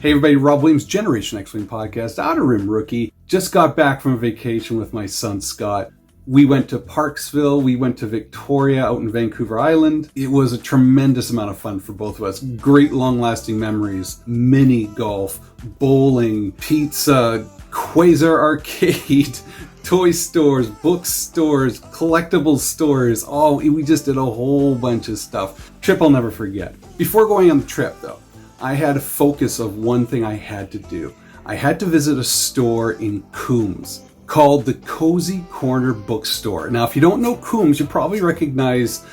Hey everybody, Rob Williams, Generation X-Wing Podcast, Outer Rim Rookie. Just got back from a vacation with my son Scott. We went to Parksville, we went to Victoria out in Vancouver Island. It was a tremendous amount of fun for both of us. Great long-lasting memories, mini golf, bowling, pizza, Quasar Arcade, toy stores, bookstores, collectibles stores. Oh, we just did a whole bunch of stuff. Trip I'll never forget. Before going on the trip though, I had a focus of one thing I had to do. I had to visit a store in Coombs called the Cozy Corner Bookstore. Now, if you don't know Coombs, you probably recognize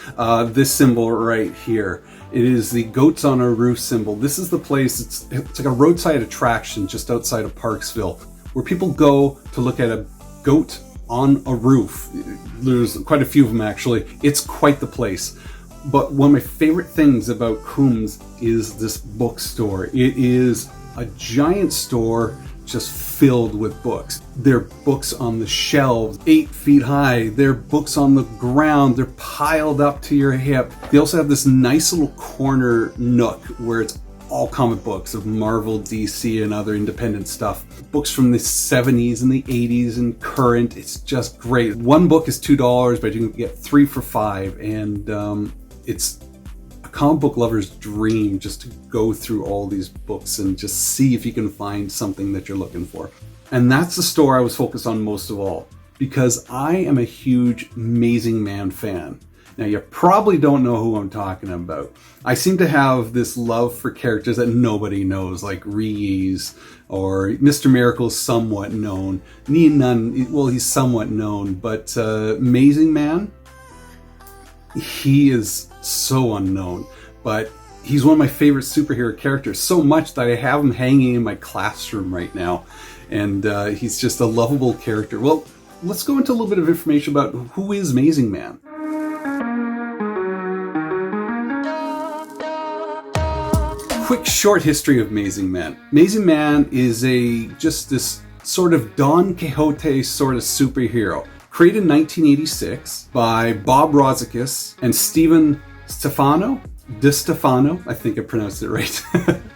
this symbol right here. It is the goats on a roof symbol. This is the place, it's like a roadside attraction just outside of Parksville, where people go to look at a goat on a roof. There's quite a few of them actually. It's quite the place. But one of my favorite things about Coombs is this bookstore. It is a giant store just filled with books. There are books on the shelves, 8 feet high. There are books on the ground. They're piled up to your hip. They also have this nice little corner nook where it's all comic books of Marvel, DC, and other independent stuff. Books from the 70s and the 80s and current. It's just great. One book is $2, but you can get 3 for $5. And it's a comic book lover's dream just to go through all these books and just see if you can find something that you're looking for. And that's the store I was focused on most of all, because I am a huge Amazing Man fan. Now, you probably don't know who I'm talking about. I seem to have this love for characters that nobody knows, like Reese or Mr. Miracle's somewhat known. Nunn, well, he's somewhat known, but Amazing Man, he is so unknown, but he's one of my favorite superhero characters, so much that I have him hanging in my classroom right now, and he's just a lovable character. Well, let's go into a little bit of information about who is Amazing Man. Quick short history of Amazing Man. Amazing Man is just this sort of Don Quixote sort of superhero. Created in 1986 by Bob Rozakis and Stephen DeStefano, I think I pronounced it right.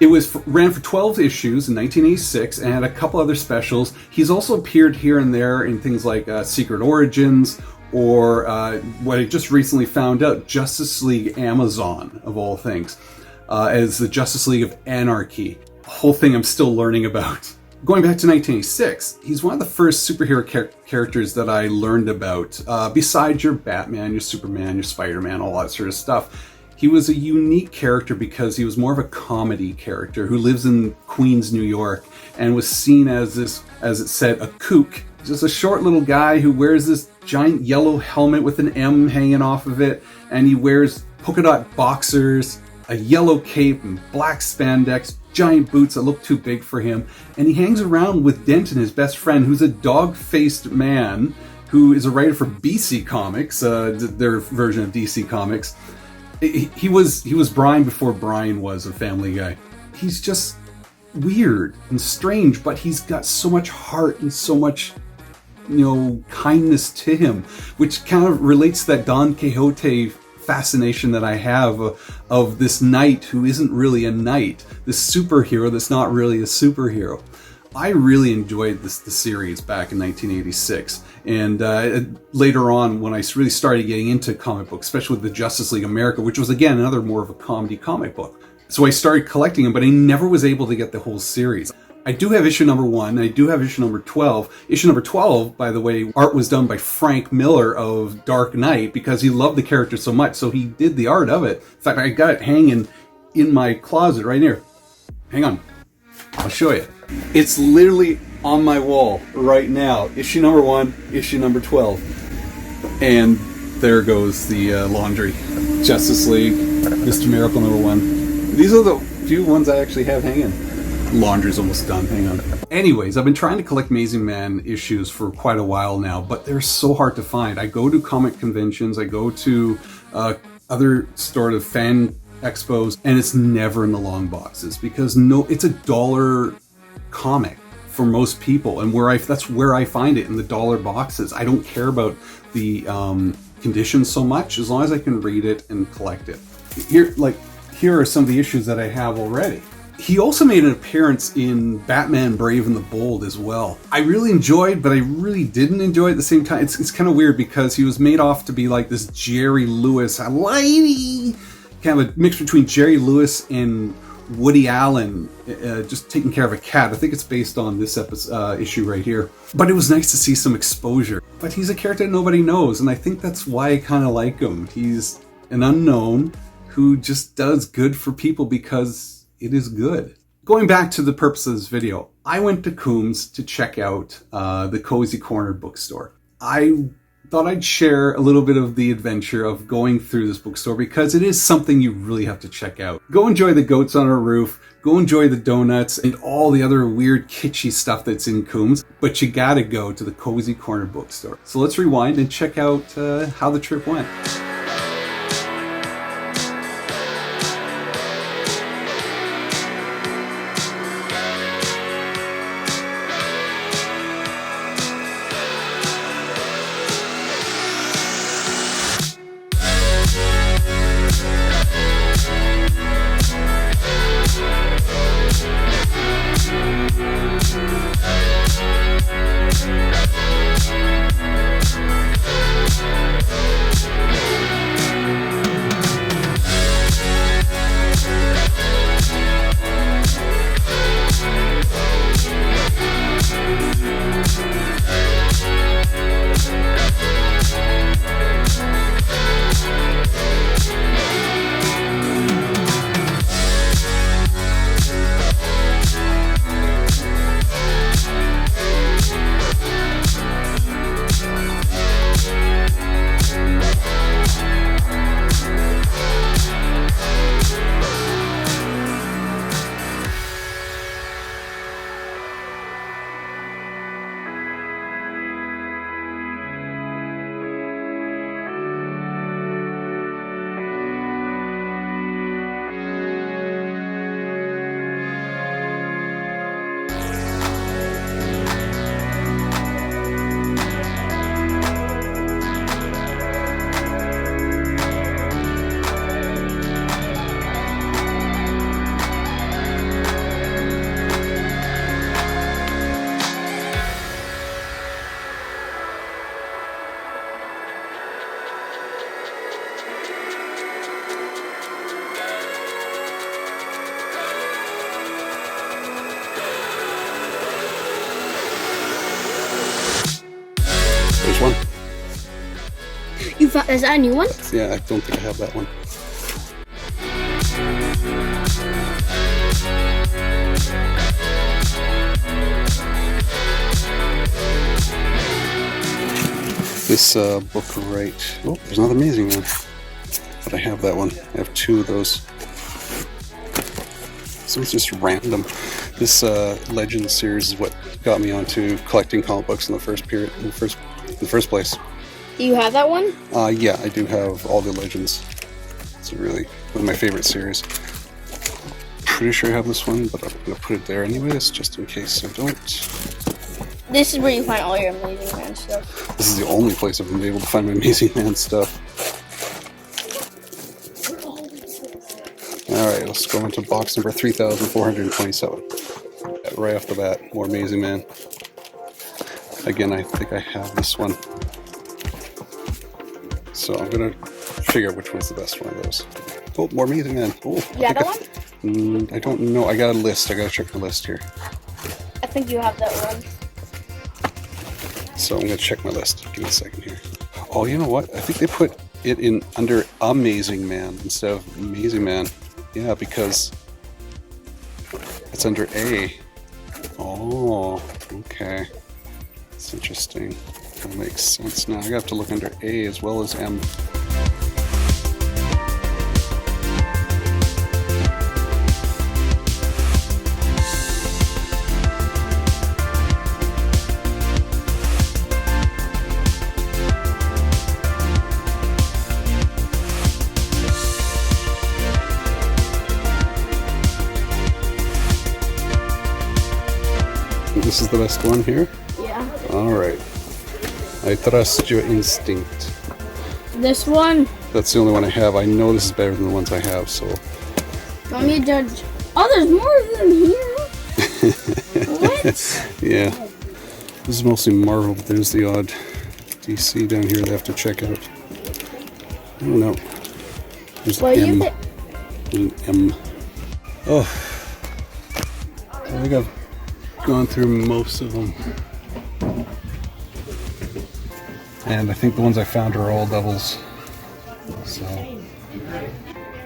It ran for 12 issues in 1986 and had a couple other specials. He's also appeared here and there in things like Secret Origins or what I just recently found out, Justice League Amazon, of all things, as the Justice League of Anarchy. A whole thing I'm still learning about. Going back to 1986, he's one of the first superhero characters that I learned about, besides your Batman, your Superman, your Spider-Man, all that sort of stuff. He was a unique character because he was more of a comedy character who lives in Queens, New York, and was seen as this, as it said, a kook. Just a short little guy who wears this giant yellow helmet with an M hanging off of it, and he wears polka dot boxers, a yellow cape and black spandex, giant boots that look too big for him, and he hangs around with Denton, his best friend, who's a dog-faced man who is a writer for BC Comics, their version of DC Comics. He was Brian before Brian was a Family Guy. He's just weird and strange, but he's got so much heart and so much, kindness to him, which kind of relates to that Don Quixote fascination that I have of this knight who isn't really a knight, this superhero that's not really a superhero. I really enjoyed the series back in 1986, and later on when I really started getting into comic books, especially with the Justice League America, which was again another more of a comedy comic book. So I started collecting them, but I never was able to get the whole series. I do have issue number 1, I do have issue number 12. Issue number 12, by the way, art was done by Frank Miller of Dark Knight because he loved the character so much, so he did the art of it. In fact, I got it hanging in my closet right here. Hang on, I'll show you. It's literally on my wall right now. Issue number 1, issue number 12. And there goes the laundry. Justice League, Mr. Miracle number 1. These are the few ones I actually have hanging. Laundry's almost done, hang on. Anyways, I've been trying to collect Amazing Man issues for quite a while now, but they're so hard to find. I go to comic conventions, I go to other sort of fan expos, and it's never in the long boxes because it's a $1 comic for most people, and that's where I find it, in the $1 boxes. I don't care about the conditions so much as long as I can read it and collect it. Here are some of the issues that I have already. He also made an appearance in Batman Brave and the Bold as well. I really enjoyed, but I really didn't enjoy at the same time. It's kind of weird because he was made off to be like this Jerry Lewis, kind of a mix between Jerry Lewis and Woody Allen, just taking care of a cat. I think it's based on this issue right here. But it was nice to see some exposure. But he's a character that nobody knows, and I think that's why I kind of like him. He's an unknown who just does good for people because it is good. Going back to the purpose of this video, I went to Coombs to check out the Cozy Corner bookstore. I thought I'd share a little bit of the adventure of going through this bookstore because it is something you really have to check out. Go enjoy the goats on our roof, go enjoy the donuts and all the other weird kitschy stuff that's in Coombs, but you gotta go to the Cozy Corner bookstore. So let's rewind and check out how the trip went. There's one. Is that a new one? Yeah, I don't think I have that one. This book right... Oh, there's another Amazing Man. But I have that one. I have two of those. So it's just random. This Legends series is what got me onto collecting comic books in the first place. Do you have that one? Yeah, I do have all the Legends. It's really one of my favorite series. Pretty sure I have this one, but I'm gonna put it there anyways, just in case I don't. This is where you find all your Amazing Man stuff. This is the only place I've been able to find my Amazing Man stuff. Alright, let's go into box number 3427. Right off the bat, more Amazing Man. Again, I think I have this one. So I'm gonna figure out which one's the best one of those. Oh, more Amazing Man. Oh, You have that one? I don't know. I got a list. I gotta check the list here. I think you have that one. So I'm gonna check my list. Give me a second here. Oh, you know what? I think they put it in under Amazing Man instead of Amazing Man. Yeah, because it's under A. Oh, okay. That's interesting. That makes sense now. I have to look under A as well as M. This is the best one here? Yeah. Alright. I trust your instinct. This one? That's the only one I have. I know this is better than the ones I have, so... Want me to judge? Oh, there's more of them here. What? Yeah. This is mostly Marvel, but there's the odd DC down here that I have to check out. I don't know. There's an M. There's an M. Oh. I think I've gone through most of them. And I think the ones I found are all doubles. So.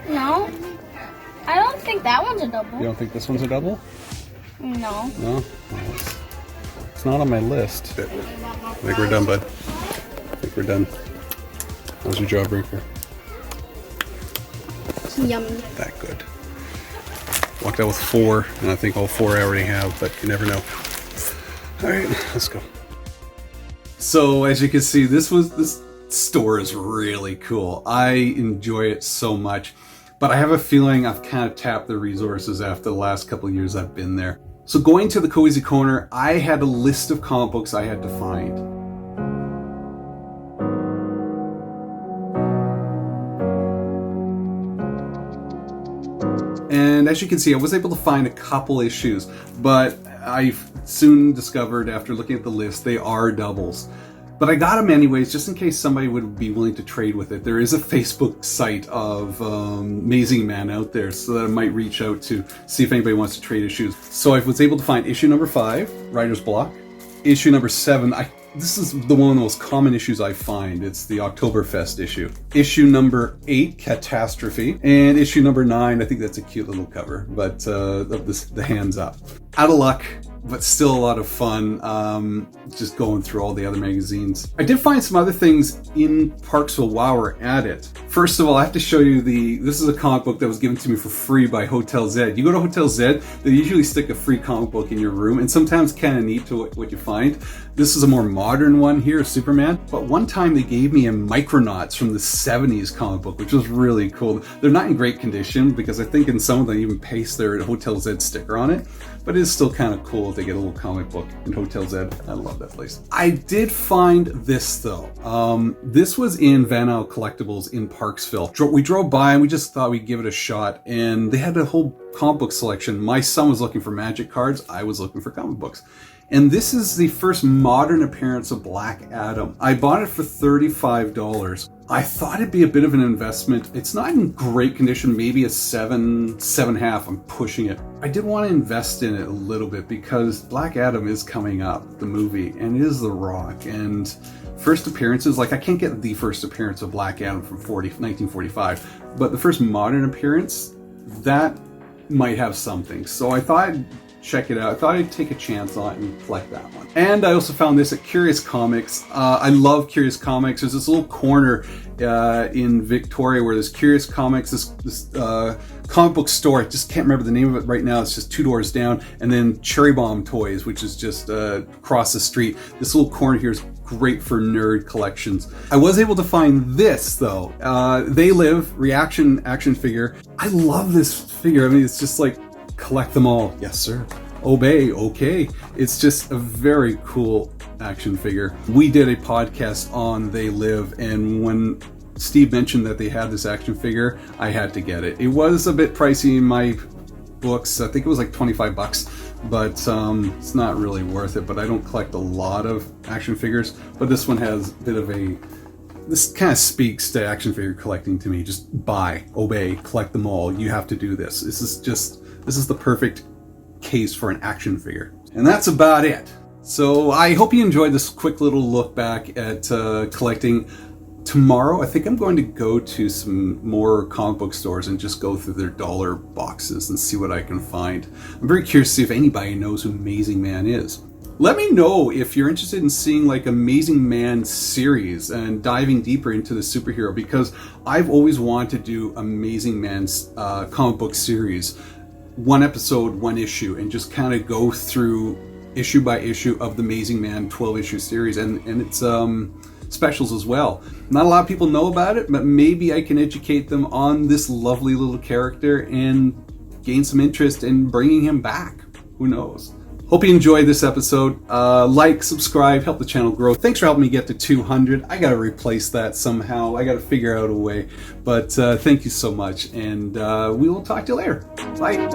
No. I don't think that one's a double. You don't think this one's a double? No. No? Well, it's not on my list. I think we're done, bud. I think we're done. How's your jawbreaker? Yummy. That good. Walked out with 4, and I think all 4 I already have, but you never know. Alright, let's go. So, as you can see, this store is really cool. I enjoy it so much, but I have a feeling I've kind of tapped the resources after the last couple of years I've been there. So going to the Cozy Corner, I had a list of comic books I had to find. And as you can see, I was able to find a couple issues, but I soon discovered after looking at the list, they are doubles. But I got them anyways, just in case somebody would be willing to trade with it. There is a Facebook site of Amazing Man out there, so that I might reach out to see if anybody wants to trade issues. So I was able to find issue number 5, Writer's Block. Issue number 7, this is one of the most common issues I find. It's the Oktoberfest issue. Issue number 8, Catastrophe. And issue number 9, I think that's a cute little cover, but the hands up. Out of luck, but still a lot of fun, just going through all the other magazines. I did find some other things in Parksville while we're at it. First of all, I have to show you this is a comic book that was given to me for free by Hotel Z. You go to Hotel Z, they usually stick a free comic book in your room, and sometimes kind of neat to what you find. This is a more modern one here, Superman, but one time they gave me a Micronauts from the 70s comic book, which was really cool. They're not in great condition, because I think in some of them even paste their Hotel Z sticker on it, but it is still kind of cool to get a little comic book in Hotel Z. I love that place. I did find this though. This was in Van Isle Collectibles in Parksville. We drove by and we just thought we'd give it a shot, and they had a whole comic book selection. My son was looking for Magic cards. I was looking for comic books. And this is the first modern appearance of Black Adam. I bought it for $35. I thought it'd be a bit of an investment. It's not in great condition, maybe a 7.5. I'm pushing it. I did want to invest in it a little bit because Black Adam is coming up, the movie, and it is The Rock. And first appearances, like I can't get the first appearance of Black Adam from 1945, but the first modern appearance, that might have something. So I thought I'd check it out. I thought I'd take a chance on it and collect that one. And I also found this at Curious Comics. I love Curious Comics. There's this little corner in Victoria where there's Curious Comics, this comic book store. I just can't remember the name of it right now. It's just 2 doors down. And then Cherry Bomb Toys, which is just across the street. This little corner here is great for nerd collections. I was able to find this though. They Live Reaction action figure. I love this figure. I mean, it's just like, collect them all. Yes, sir. Obey. Okay. It's just a very cool action figure. We did a podcast on They Live, and when Steve mentioned that they had this action figure, I had to get it. It was a bit pricey in my books. I think it was like $25, but it's not really worth it. But I don't collect a lot of action figures, but this one has a bit of this kind of speaks to action figure collecting to me. Just buy, obey, collect them all. You have to do this. This is the perfect case for an action figure. And that's about it. So I hope you enjoyed this quick little look back at collecting. Tomorrow, I think I'm going to go to some more comic book stores and just go through their dollar boxes and see what I can find. I'm very curious to see if anybody knows who Amazing Man is. Let me know if you're interested in seeing like Amazing Man series and diving deeper into the superhero, because I've always wanted to do Amazing Man's comic book series. 1 episode, 1 issue, and just kind of go through issue by issue of the Amazing Man 12-issue series, and it's specials as well. Not a lot of people know about it, but maybe I can educate them on this lovely little character and gain some interest in bringing him back. Who knows? Hope you enjoyed this episode. Like, subscribe, help the channel grow. Thanks for helping me get to 200. I got to replace that somehow. I got to figure out a way. But thank you so much, and we will talk to you later. Bye.